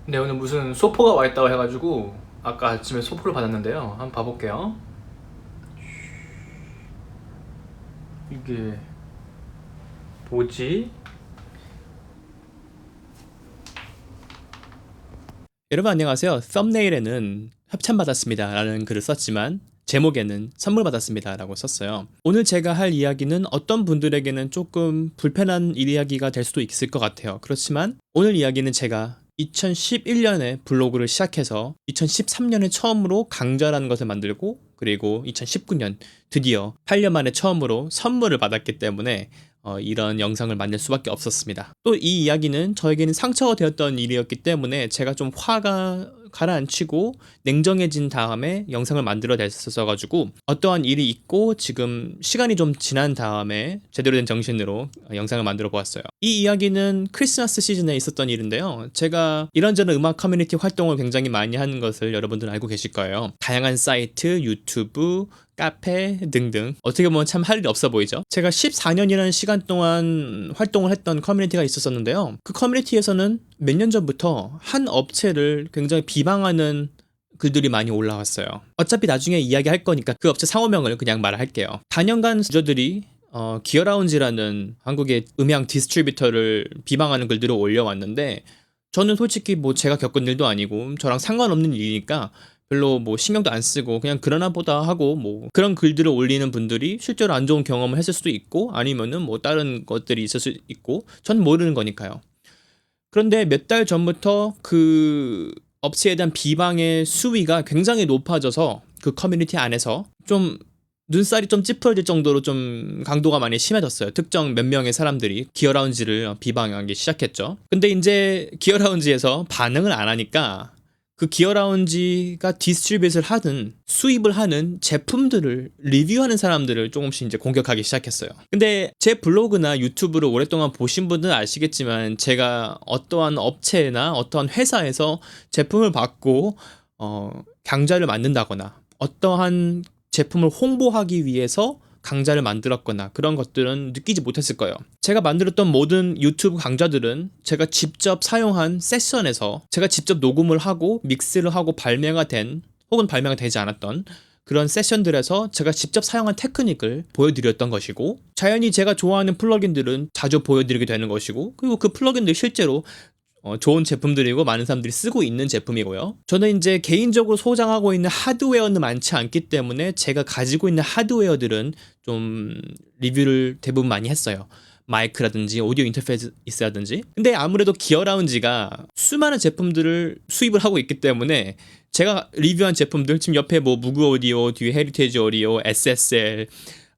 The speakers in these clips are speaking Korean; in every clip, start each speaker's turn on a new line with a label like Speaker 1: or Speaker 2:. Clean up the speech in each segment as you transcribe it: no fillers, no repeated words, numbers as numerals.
Speaker 1: 네, 오늘 무슨 소포가 와 있다고 해가지고 아까 아침에 소포를 받았는데요. 한번 봐볼게요. 이게 뭐지?
Speaker 2: 여러분 안녕하세요. 썸네일에는 협찬받았습니다 라는 글을 썼지만 제목에는 선물 받았습니다 라고 썼어요. 오늘 제가 할 이야기는 어떤 분들에게는 조금 불편한 이야기가 될 수도 있을 것 같아요. 그렇지만 오늘 이야기는 제가 2011년에 블로그를 시작해서 2013년에 처음으로 강좌라는 것을 만들고, 그리고 2019년 드디어 8년 만에 처음으로 선물을 받았기 때문에 이런 영상을 만들 수밖에 없었습니다. 또 이 이야기는 저에게는 상처가 되었던 일이었기 때문에 제가 좀 화가 가라앉히고 냉정해진 다음에 영상을 만들어 냈었어가지고, 어떠한 일이 있고 지금 시간이 좀 지난 다음에 제대로 된 정신으로 영상을 만들어 보았어요. 이 이야기는 크리스마스 시즌에 있었던 일인데요. 제가 이런저런 음악 커뮤니티 활동을 굉장히 많이 하는 것을 여러분들은 알고 계실 거예요. 다양한 사이트, 유튜브, 카페 등등, 어떻게 보면 참 할 일이 없어 보이죠. 제가 14년이라는 시간 동안 활동을 했던 커뮤니티가 있었었는데요. 그 커뮤니티에서는 몇 년 전부터 한 업체를 굉장히 비방하는 글들이 많이 올라왔어요. 어차피 나중에 이야기할 거니까 그 업체 상호명을 그냥 말할게요. 단연간 유저들이 기어라운지라는 한국의 음향 디스트리뷰터를 비방하는 글들을 올려왔는데, 저는 솔직히 뭐 제가 겪은 일도 아니고 저랑 상관없는 일이니까 별로 뭐 신경도 안 쓰고 그냥 그러나 보다 하고, 뭐 그런 글들을 올리는 분들이 실제로 안 좋은 경험을 했을 수도 있고 아니면은 뭐 다른 것들이 있을 수 있고 전 모르는 거니까요. 그런데 몇 달 전부터 그 업체에 대한 비방의 수위가 굉장히 높아져서 그 커뮤니티 안에서 좀 눈살이 좀 찌푸러질 정도로 좀 강도가 많이 심해졌어요. 특정 몇 명의 사람들이 기어라운지를 비방하기 시작했죠. 근데 이제 기어라운지에서 반응을 안 하니까 그 기어라운지가 디스트리뷰트를 하든 수입을 하는 제품들을 리뷰하는 사람들을 조금씩 이제 공격하기 시작했어요. 근데 제 블로그나 유튜브를 오랫동안 보신 분들은 아시겠지만, 제가 어떠한 업체나 어떠한 회사에서 제품을 받고 강좌를 만든다거나 어떠한 제품을 홍보하기 위해서 강좌를 만들었거나 그런 것들은 느끼지 못했을 거예요. 제가 만들었던 모든 유튜브 강좌들은 제가 직접 사용한 세션에서 제가 직접 녹음을 하고 믹스를 하고 발매가 된, 혹은 발매가 되지 않았던 그런 세션들에서 제가 직접 사용한 테크닉을 보여드렸던 것이고, 자연히 제가 좋아하는 플러긴들은 자주 보여드리게 되는 것이고, 그리고 그 플러긴들이 실제로 좋은 제품들이고 많은 사람들이 쓰고 있는 제품이고요. 저는 이제 개인적으로 소장하고 있는 하드웨어는 많지 않기 때문에 제가 가지고 있는 하드웨어들은 좀 리뷰를 대부분 많이 했어요. 마이크라든지 오디오 인터페이스라든지. 근데 아무래도 기어라운지가 수많은 제품들을 수입을 하고 있기 때문에 제가 리뷰한 제품들, 지금 옆에 뭐 무그 오디오, 뒤에 헤리테이지 오디오, SSL,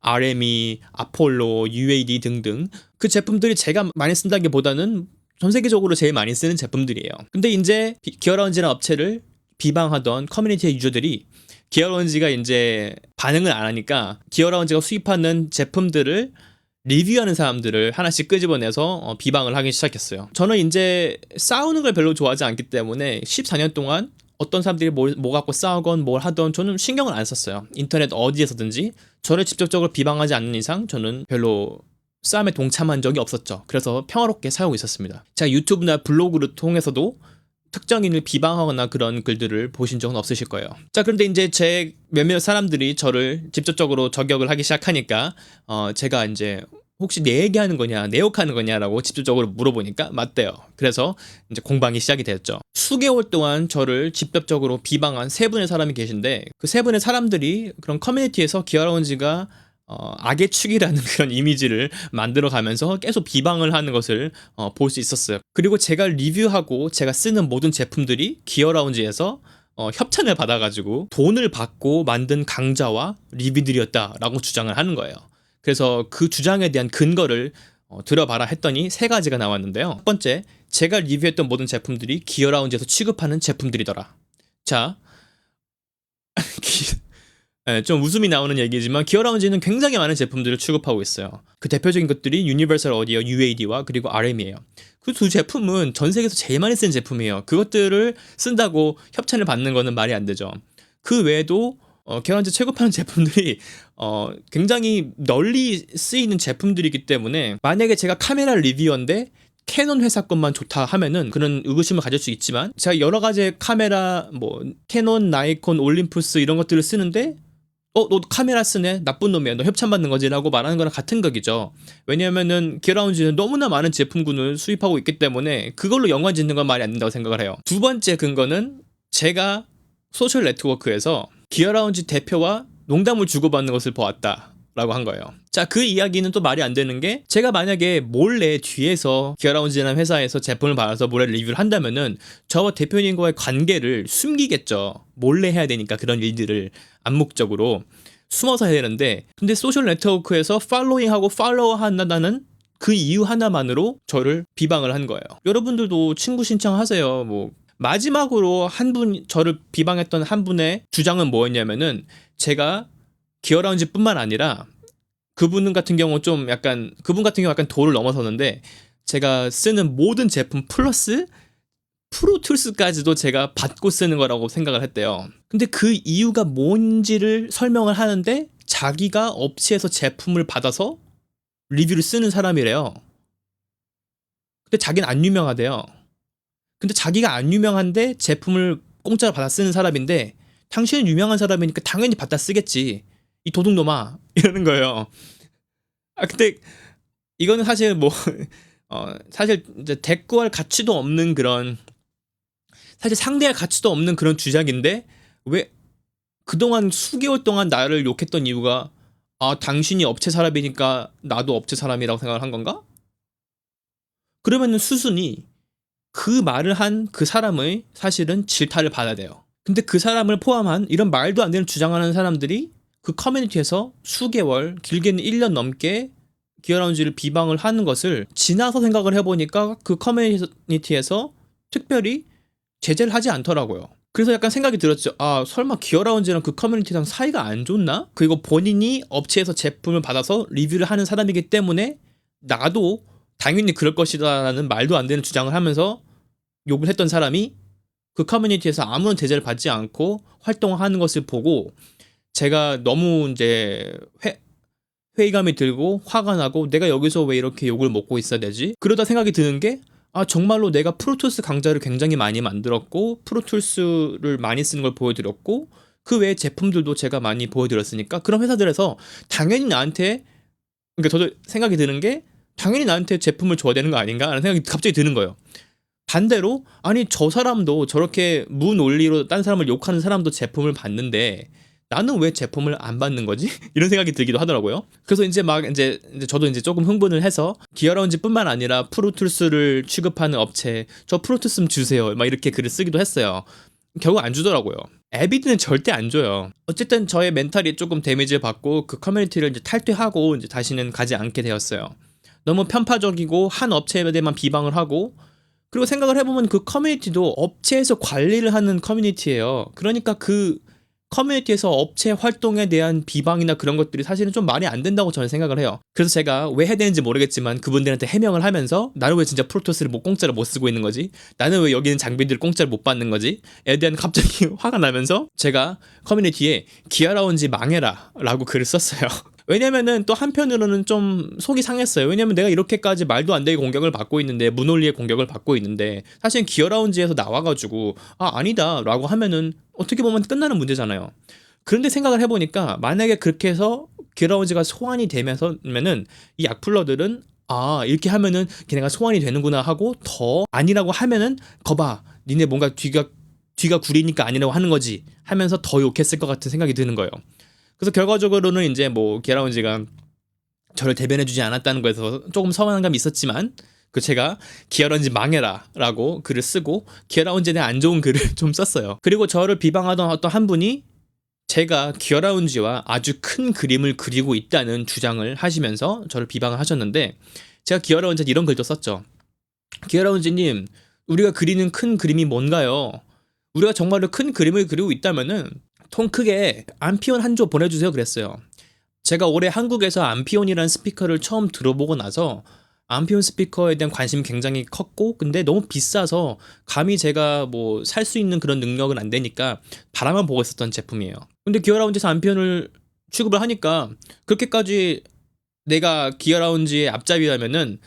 Speaker 2: RME, 아폴로, UAD 등등, 그 제품들이 제가 많이 쓴다기보다는 전 세계적으로 제일 많이 쓰는 제품들이에요. 근데 이제 기어라운지라는 업체를 비방하던 커뮤니티의 유저들이 기어라운지가 이제 반응을 안 하니까 기어라운지가 수입하는 제품들을 리뷰하는 사람들을 하나씩 끄집어내서 비방을 하기 시작했어요. 저는 이제 싸우는 걸 별로 좋아하지 않기 때문에 14년 동안 어떤 사람들이 뭐 갖고 싸우건 뭘 하던 저는 신경을 안 썼어요. 인터넷 어디에서든지 저를 직접적으로 비방하지 않는 이상 저는 별로 싸움에 동참한 적이 없었죠. 그래서 평화롭게 살고 있었습니다. 제가 유튜브나 블로그를 통해서도 특정인을 비방하거나 그런 글들을 보신 적은 없으실 거예요. 자, 그런데 이제 제 몇몇 사람들이 저를 직접적으로 저격을 하기 시작하니까 제가 이제 혹시 내 얘기하는 거냐, 내 욕하는 거냐라고 직접적으로 물어보니까 맞대요. 그래서 이제 공방이 시작이 되었죠. 수개월 동안 저를 직접적으로 비방한 세 분의 사람이 계신데, 그 세 분의 사람들이 그런 커뮤니티에서 기어라운지가 악의 축이라는 그런 이미지를 만들어가면서 계속 비방을 하는 것을 볼 수 있었어요. 그리고 제가 리뷰하고 제가 쓰는 모든 제품들이 기어라운지에서 협찬을 받아가지고 돈을 받고 만든 강좌와 리뷰들이었다라고 주장을 하는 거예요. 그래서 그 주장에 대한 근거를 들어봐라 했더니 세 가지가 나왔는데요. 첫 번째, 제가 리뷰했던 모든 제품들이 기어라운지에서 취급하는 제품들이더라. 자, 좀 웃음이 나오는 얘기지만 기어라운지는 굉장히 많은 제품들을 취급하고 있어요. 그 대표적인 것들이 유니버설 오디오 UAD와 그리고 RM이에요. 그 두 제품은 전 세계에서 제일 많이 쓰는 제품이에요. 그것들을 쓴다고 협찬을 받는 거는 말이 안 되죠. 그 외에도 기어라운지 취급하는 제품들이 굉장히 널리 쓰이는 제품들이기 때문에, 만약에 제가 카메라 리뷰어인데 캐논 회사 것만 좋다 하면은 그런 의구심을 가질 수 있지만 제가 여러 가지 카메라 뭐 캐논, 나이콘, 올림푸스 이런 것들을 쓰는데 너 카메라 쓰네? 나쁜 놈이야. 너 협찬받는 거지? 라고 말하는 거랑 같은 격이죠. 왜냐면은 기어라운지는 너무나 많은 제품군을 수입하고 있기 때문에 그걸로 연관 짓는 건 말이 안 된다고 생각을 해요. 두 번째 근거는 제가 소셜 네트워크에서 기어라운지 대표와 농담을 주고받는 것을 보았다 라고 한 거예요. 자, 그 이야기는 또 말이 안 되는 게 제가 만약에 몰래 뒤에서 기어라운지라는 회사에서 제품을 받아서 몰래 리뷰를 한다면은 저와 대표님과의 관계를 숨기겠죠. 몰래 해야 되니까 그런 일들을 암묵적으로 숨어서 해야 되는데, 근데 소셜 네트워크에서 팔로잉하고 팔로워 한다는 그 이유 하나만으로 저를 비방을 한 거예요. 여러분들도 친구 신청하세요. 뭐 마지막으로 한 분 저를 비방했던 한 분의 주장은 뭐였냐면은 제가 기어라운지뿐만 아니라 그분 같은 경우 약간 도를 넘어서는데 제가 쓰는 모든 제품 플러스 프로툴스까지도 제가 받고 쓰는 거라고 생각을 했대요. 근데 그 이유가 뭔지를 설명을 하는데 자기가 업체에서 제품을 받아서 리뷰를 쓰는 사람이래요. 근데 자기는 안 유명하대요. 근데 자기가 안 유명한데 제품을 공짜로 받아 쓰는 사람인데 당신은 유명한 사람이니까 당연히 받아 쓰겠지. 이 도둑놈아 이러는 거예요. 근데 이거는 사실 뭐 사실 이제 대꾸할 가치도 없는 그런, 사실 상대할 가치도 없는 그런 주작인데 왜 그동안 수개월 동안 나를 욕했던 이유가 당신이 업체 사람이니까 나도 업체 사람이라고 생각을 한 건가? 그러면은 수순이 그 말을 한 그 사람의 사실은 질타를 받아야 돼요. 근데 그 사람을 포함한 이런 말도 안 되는 주장하는 사람들이 그 커뮤니티에서 수개월, 길게는 1년 넘게 기어라운지를 비방을 하는 것을 지나서 생각을 해보니까 그 커뮤니티에서 특별히 제재를 하지 않더라고요. 그래서 약간 생각이 들었죠. 설마 기어라운지랑 그 커뮤니티랑 사이가 안 좋나? 그리고 본인이 업체에서 제품을 받아서 리뷰를 하는 사람이기 때문에 나도 당연히 그럴 것이다 라는 말도 안 되는 주장을 하면서 욕을 했던 사람이 그 커뮤니티에서 아무런 제재를 받지 않고 활동하는 것을 보고 제가 너무 이제 회의감이 들고 화가 나고 내가 여기서 왜 이렇게 욕을 먹고 있어야 되지? 그러다 생각이 드는 게 정말로 내가 프로툴스 강좌를 굉장히 많이 만들었고 프로툴스를 많이 쓰는 걸 보여드렸고 그 외에 제품들도 제가 많이 보여드렸으니까 그런 회사들에서 당연히 나한테, 그러니까 저도 생각이 드는 게 당연히 나한테 제품을 줘야 되는 거 아닌가 하는 생각이 갑자기 드는 거예요. 반대로 저 사람도 저렇게 무논리로 딴 사람을 욕하는 사람도 제품을 받는데 나는 왜 제품을 안 받는 거지? 이런 생각이 들기도 하더라고요. 그래서 이제 저도 이제 조금 흥분을 해서 기어라운지뿐만 아니라 프로툴스를 취급하는 업체 저 프로툴스 좀 주세요 막 이렇게 글을 쓰기도 했어요. 결국 안 주더라고요. 에비드는 절대 안 줘요. 어쨌든 저의 멘탈이 조금 데미지를 받고 그 커뮤니티를 이제 탈퇴하고 이제 다시는 가지 않게 되었어요. 너무 편파적이고 한 업체에 대해만 비방을 하고, 그리고 생각을 해보면 그 커뮤니티도 업체에서 관리를 하는 커뮤니티예요. 그러니까 그 커뮤니티에서 업체 활동에 대한 비방이나 그런 것들이 사실은 좀 말이 안 된다고 저는 생각을 해요. 그래서 제가 왜 해야 되는지 모르겠지만 그분들한테 해명을 하면서 나는 왜 진짜 프로토스를 공짜로 못 쓰고 있는 거지? 나는 왜 여기 있는 장비들을 공짜로 못 받는 거지? 에 대한 갑자기 화가 나면서 제가 커뮤니티에 기어라운지 망해라 라고 글을 썼어요. 왜냐면은 또 한편으로는 좀 속이 상했어요. 왜냐면 내가 이렇게까지 말도 안 되게 공격을 받고 있는데, 무논리의 공격을 받고 있는데 사실 기어라운지에서 나와가지고 아니다 라고 하면은 어떻게 보면 끝나는 문제잖아요. 그런데 생각을 해보니까 만약에 그렇게 해서 기어라운지가 소환이 되면서면은 이 약플러들은 이렇게 하면은 걔네가 소환이 되는구나 하고 더 아니라고 하면은 거봐 니네 뭔가 뒤가 구리니까 아니라고 하는 거지 하면서 더 욕했을 것 같은 생각이 드는 거예요. 그래서 결과적으로는 이제 뭐 기어라운지가 저를 대변해주지 않았다는 거에서 조금 서운한 감이 있었지만 제가 기어라운지 망해라 라고 글을 쓰고 기어라운지에 대한 안 좋은 글을 좀 썼어요. 그리고 저를 비방하던 어떤 한 분이 제가 기어라운지와 아주 큰 그림을 그리고 있다는 주장을 하시면서 저를 비방을 하셨는데, 제가 기어라운지에 이런 글도 썼죠. 기어라운지님, 우리가 그리는 큰 그림이 뭔가요? 우리가 정말로 큰 그림을 그리고 있다면은 통 크게 암피온 한 조 보내주세요 그랬어요. 제가 올해 한국에서 암피온이라는 스피커를 처음 들어보고 나서 암피온 스피커에 대한 관심이 굉장히 컸고, 근데 너무 비싸서 감히 제가 뭐 살 수 있는 그런 능력은 안 되니까 바라만 보고 있었던 제품이에요. 근데 기어라운지에서 암피온을 취급을 하니까 그렇게까지 내가 기어라운지의 앞잡이라면은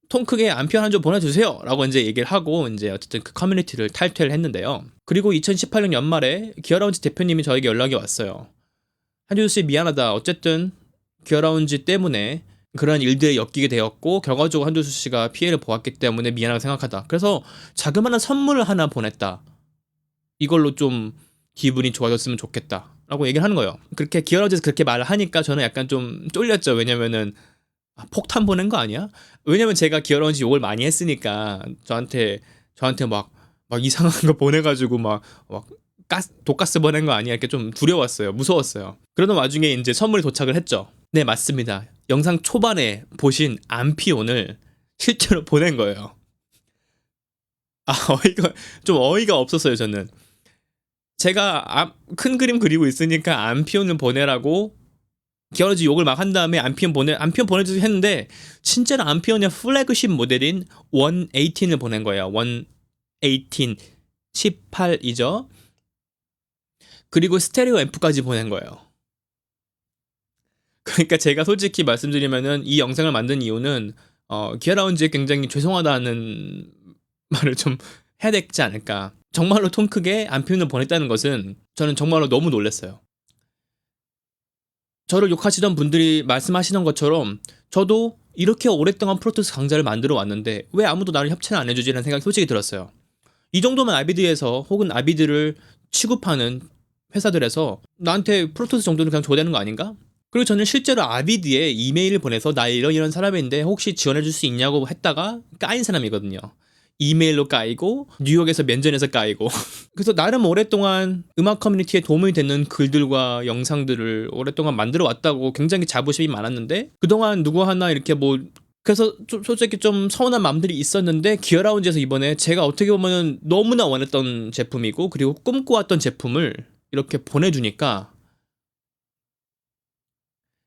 Speaker 2: 통 크게 안피온 한 줄 보내주세요 라고 이제 얘기를 하고 이제 어쨌든 그 커뮤니티를 탈퇴를 했는데요. 그리고 2018년 연말에 기어라운지 대표님이 저에게 연락이 왔어요. 한준수 씨 미안하다. 어쨌든 기어라운지 때문에 그런 일들에 엮이게 되었고 결과적으로 한준수 씨가 피해를 보았기 때문에 미안하게 생각하다. 그래서 자그마한 선물을 하나 보냈다. 이걸로 좀 기분이 좋아졌으면 좋겠다 라고 얘기를 하는 거예요. 그렇게 기어라운지에서 그렇게 말을 하니까 저는 약간 좀 쫄렸죠. 왜냐면은 폭탄 보낸 거 아니야? 왜냐면 제가 기어라운지 욕을 많이 했으니까 저한테 막 이상한 거 보내가지고 막 독가스 보낸 거 아니야? 이렇게 좀 두려웠어요. 무서웠어요. 그러던 와중에 이제 선물이 도착을 했죠. 네, 맞습니다. 영상 초반에 보신 안피온을 실제로 보낸 거예요. 어이가 없었어요, 저는. 제가 큰 그림 그리고 있으니까 안피온을 보내라고 기어라운지 욕을 막 한 다음에 안피온 보내주세요 했는데 진짜로 안피온의 플래그십 모델인 118을 보낸 거예요. 118 18이죠. 그리고 스테레오 앰프까지 보낸 거예요. 그러니까 제가 솔직히 말씀드리면은 이 영상을 만든 이유는 기어라운지에 굉장히 죄송하다는 말을 좀 해야 되지 않을까. 정말로 통 크게 안피온을 보냈다는 것은 저는 정말로 너무 놀랐어요. 저를 욕하시던 분들이 말씀하시는 것처럼 저도 이렇게 오랫동안 프로토스 강좌를 만들어 왔는데 왜 아무도 나를 협찬을 안 해주지라는 생각이 솔직히 들었어요. 이 정도면 아비드에서 혹은 아비드를 취급하는 회사들에서 나한테 프로토스 정도는 그냥 줘야 되는 거 아닌가? 그리고 저는 실제로 아비드에 이메일을 보내서 나 이런 사람인데 혹시 지원해줄 수 있냐고 했다가 까인 사람이거든요. 이메일로 까이고 뉴욕에서 면전에서 까이고 그래서 나름 오랫동안 음악 커뮤니티에 도움이 되는 글들과 영상들을 오랫동안 만들어 왔다고 굉장히 자부심이 많았는데 그동안 누구 하나 이렇게 그래서 솔직히 좀 서운한 마음들이 있었는데 기어라운지에서 이번에 제가 어떻게 보면 너무나 원했던 제품이고 그리고 꿈꿔왔던 제품을 이렇게 보내주니까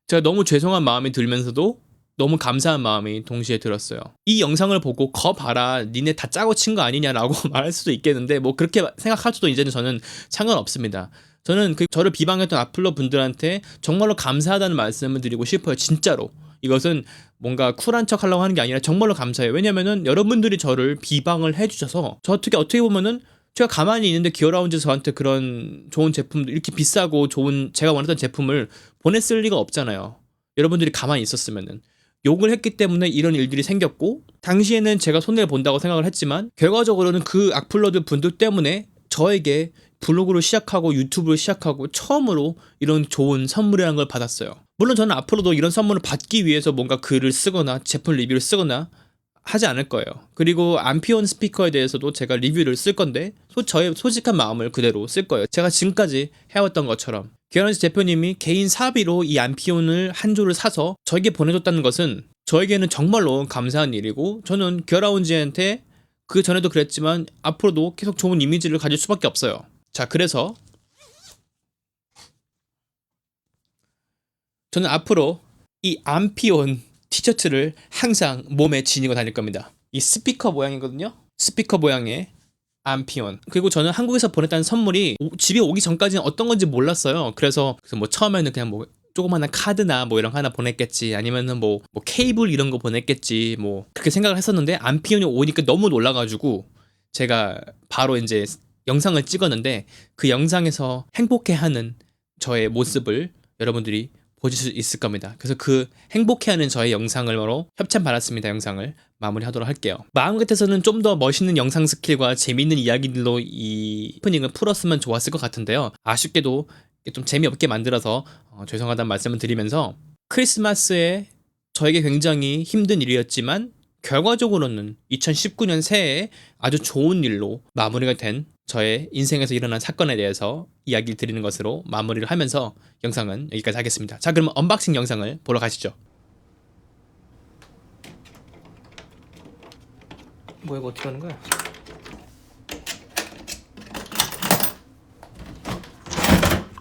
Speaker 2: 제가 너무 죄송한 마음이 들면서도 너무 감사한 마음이 동시에 들었어요. 이 영상을 보고 거 봐라 니네 다 짜고 친 거 아니냐라고 말할 수도 있겠는데 그렇게 생각하셔도 이제는 저는 상관없습니다. 저는 저를 비방했던 악플러 분들한테 정말로 감사하다는 말씀을 드리고 싶어요. 진짜로. 이것은 뭔가 쿨한 척 하려고 하는 게 아니라 정말로 감사해요. 왜냐면은 여러분들이 저를 비방을 해주셔서 저 어떻게 보면은 제가 가만히 있는데 기어라운지에서 저한테 그런 좋은 제품들 이렇게 비싸고 좋은 제가 원했던 제품을 보냈을 리가 없잖아요. 여러분들이 가만히 있었으면은. 욕을 했기 때문에 이런 일들이 생겼고 당시에는 제가 손해를 본다고 생각을 했지만 결과적으로는 그 악플러들 분들 때문에 저에게 블로그를 시작하고 유튜브를 시작하고 처음으로 이런 좋은 선물이라는 걸 받았어요. 물론 저는 앞으로도 이런 선물을 받기 위해서 뭔가 글을 쓰거나 제품 리뷰를 쓰거나 하지 않을 거예요. 그리고 안피온 스피커에 대해서도 제가 리뷰를 쓸 건데 저의 솔직한 마음을 그대로 쓸 거예요. 제가 지금까지 해왔던 것처럼 기어라운지 대표님이 개인 사비로 이 안피온을 한 조를 사서 저에게 보내줬다는 것은 저에게는 정말로 감사한 일이고 저는 기어라운지한테 그 전에도 그랬지만 앞으로도 계속 좋은 이미지를 가질 수밖에 없어요. 자, 그래서 저는 앞으로 이 안피온 티셔츠를 항상 몸에 지니고 다닐 겁니다. 이 스피커 모양이거든요. 스피커 모양의 안피온. 그리고 저는 한국에서 보냈다는 선물이 집에 오기 전까지는 어떤 건지 몰랐어요. 그래서 처음에는 그냥 조그마한 카드나 이런 거 하나 보냈겠지, 아니면은 케이블 이런 거 보냈겠지, 그렇게 생각을 했었는데 안피온이 오니까 너무 놀라가지고 제가 바로 이제 영상을 찍었는데 그 영상에서 행복해하는 저의 모습을 여러분들이 보실 수 있을 겁니다. 그래서 그 행복해하는 저의 영상으로 협찬 받았습니다. 영상을 마무리하도록 할게요. 마음 같아서는 좀 더 멋있는 영상 스킬과 재미있는 이야기들로 이 오프닝을 풀었으면 좋았을 것 같은데요. 아쉽게도 좀 재미없게 만들어서 죄송하다는 말씀을 드리면서 크리스마스에 저에게 굉장히 힘든 일이었지만 결과적으로는 2019년 새해에 아주 좋은 일로 마무리가 된 저의 인생에서 일어난 사건에 대해서 이야기를 드리는 것으로 마무리를 하면서 영상은 여기까지 하겠습니다. 자, 그러면 언박싱 영상을 보러 가시죠.
Speaker 1: 뭐야, 이거 어떻게 하는 거야?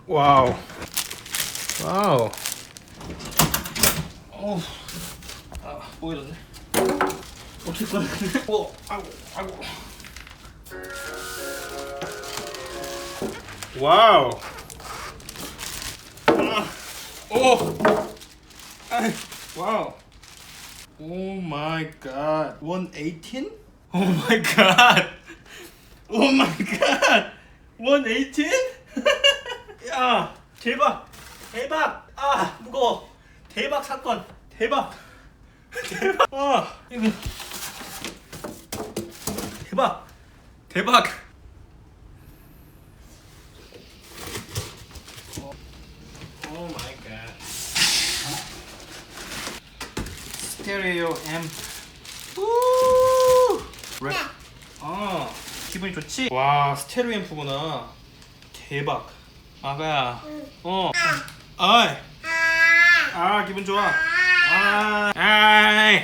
Speaker 1: 와우. 와우. 보여줬네. 어떻게 꺼내? 아이고. 와우. 와우.
Speaker 2: Oh my god. 118? Oh my god. Oh my god. 118? 야, 대박. 대박. 아, 무거워. 대박 사건. 대박. 대박. 아, 이거. 대박. 대박. Oh my god. 스테레오 앰프. 우! 렉. 기분이 좋지? 와, 스테레오 앰프구나. 대박. 아가야. 아이. 기분 좋아. 아이.